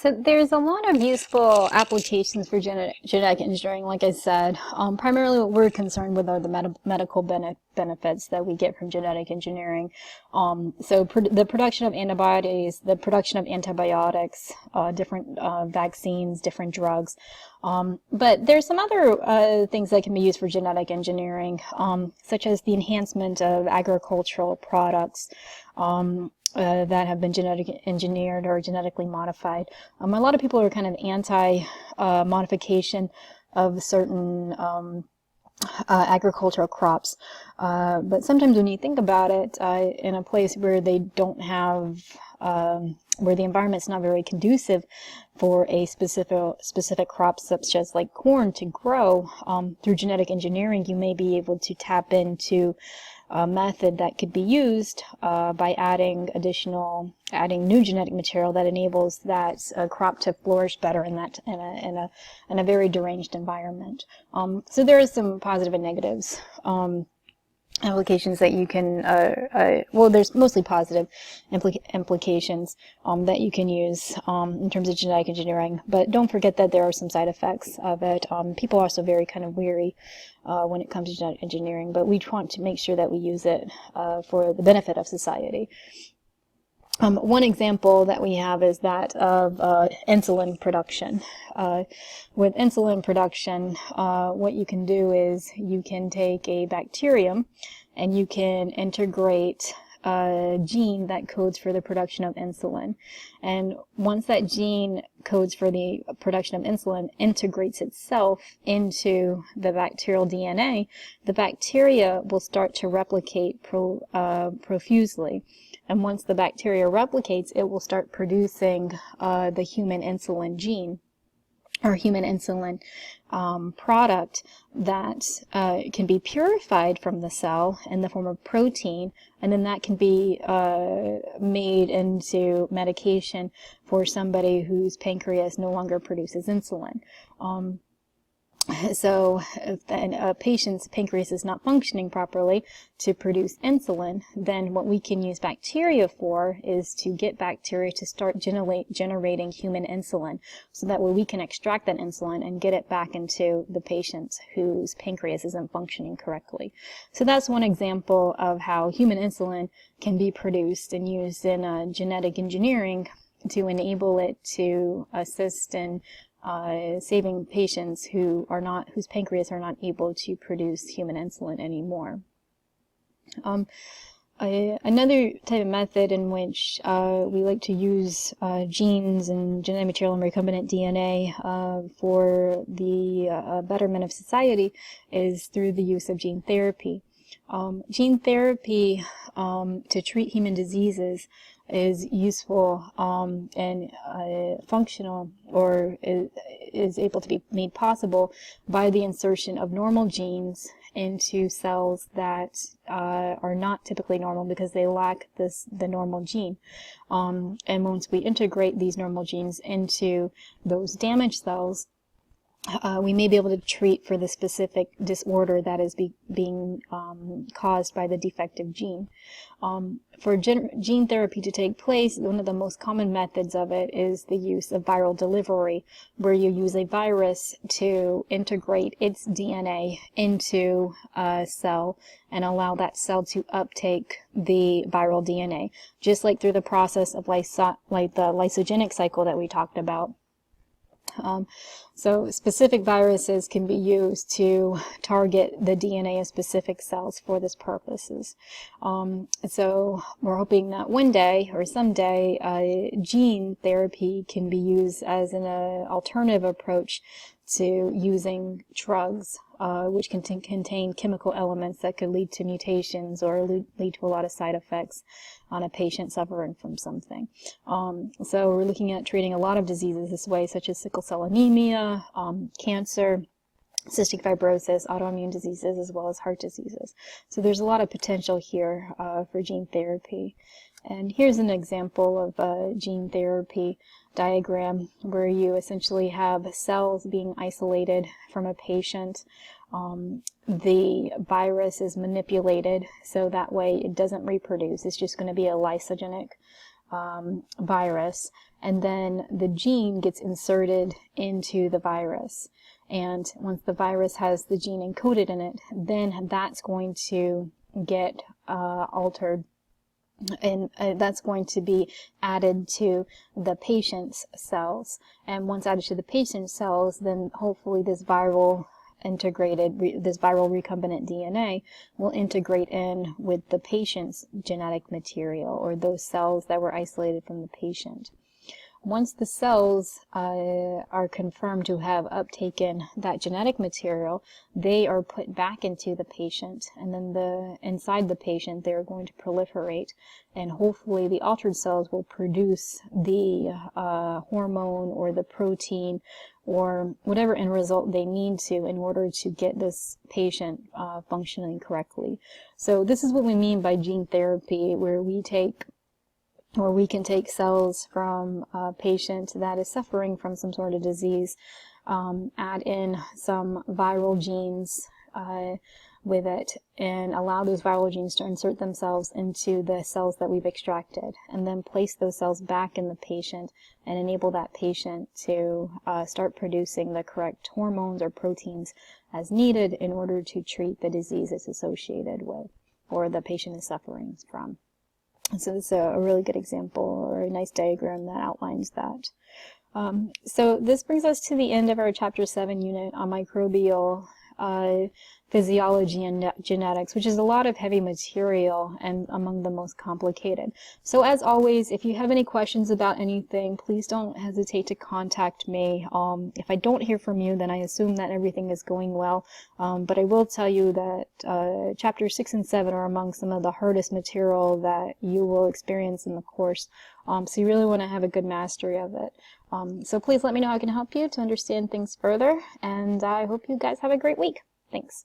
So there's a lot of useful applications for genetic engineering, like I said. Primarily what we're concerned with are the medical benefits that we get from genetic engineering. The production of antibodies, the production of antibiotics, different vaccines, different drugs. But there's some other things that can be used for genetic engineering, such as the enhancement of agricultural products. That have been genetic engineered or genetically modified. A lot of people are kind of anti modification of certain agricultural crops, but sometimes when you think about it, in a place where they don't have where the environment's not very conducive for a specific crop, such as like corn, to grow, through genetic engineering, you may be able to tap into a method that could be used by adding new genetic material that enables that crop to flourish better in a very deranged environment. So there are some positive and negatives. Applications that you can, well, there's mostly positive implications that you can use in terms of genetic engineering, but don't forget that there are some side effects of it. People are also very kind of weary when it comes to genetic engineering, but we want to make sure that we use it for the benefit of society. One example that we have is that of insulin production. With insulin production, what you can do is you can take a bacterium and you can integrate a gene that codes for the production of insulin. And once that gene codes for the production of insulin integrates itself into the bacterial DNA, the bacteria will start to replicate profusely. And once the bacteria replicates, it will start producing the human insulin gene, or human insulin product that can be purified from the cell in the form of protein, and then that can be made into medication for somebody whose pancreas no longer produces insulin. So if a patient's pancreas is not functioning properly to produce insulin, then what we can use bacteria for is to get bacteria to start generating human insulin, so that way we can extract that insulin and get it back into the patient whose pancreas isn't functioning correctly. So that's one example of how human insulin can be produced and used in genetic engineering to enable it to assist in saving patients whose pancreas are not able to produce human insulin anymore. Another type of method in which we like to use genes and genetic material and recombinant DNA for the betterment of society is through the use of gene therapy. Gene therapy to treat human diseases is useful and functional, or is able to be made possible by the insertion of normal genes into cells that are not typically normal because they lack the normal gene. And once we integrate these normal genes into those damaged cells, we may be able to treat for the specific disorder that is being caused by the defective gene. For gene therapy to take place, one of the most common methods of it is the use of viral delivery, where you use a virus to integrate its DNA into a cell and allow that cell to uptake the viral DNA, just like through the process of like the lysogenic cycle that we talked about. So specific viruses can be used to target the DNA of specific cells for this purposes. So we're hoping that one day or someday gene therapy can be used as an alternative approach to using drugs, which can contain chemical elements that could lead to mutations or lead to a lot of side effects on a patient suffering from something. So we're looking at treating a lot of diseases this way, such as sickle cell anemia, cancer, cystic fibrosis, autoimmune diseases, as well as heart diseases. So there's a lot of potential here for gene therapy. And here's an example of a gene therapy diagram where you essentially have cells being isolated from a patient. The virus is manipulated so that way it doesn't reproduce. It's just going to be a lysogenic virus, and then the gene gets inserted into the virus. And once the virus has the gene encoded in it, then that's going to get altered, and that's going to be added to the patient's cells. And once added to the patient's cells, then hopefully this viral recombinant DNA will integrate in with the patient's genetic material, or those cells that were isolated from the patient. Once the cells are confirmed to have uptaken that genetic material, they are put back into the patient, and then inside the patient they are going to proliferate, and hopefully the altered cells will produce the hormone or the protein or whatever end result they need to in order to get this patient functioning correctly. So this is what we mean by gene therapy, where we can take cells from a patient that is suffering from some sort of disease, add in some viral genes with it, and allow those viral genes to insert themselves into the cells that we've extracted, and then place those cells back in the patient and enable that patient to start producing the correct hormones or proteins as needed in order to treat the disease it's associated with or the patient is suffering from. So this is a really good example, or a nice diagram that outlines that. So this brings us to the end of our Chapter 7 unit on microbial physiology and genetics, which is a lot of heavy material and among the most complicated. So as always, if you have any questions about anything, please don't hesitate to contact me. If I don't hear from you, then I assume that everything is going well. But I will tell you that Chapters 6 and 7 are among some of the hardest material that you will experience in the course. So you really want to have a good mastery of it. So please let me know how I can help you to understand things further, and I hope you guys have a great week. Thanks.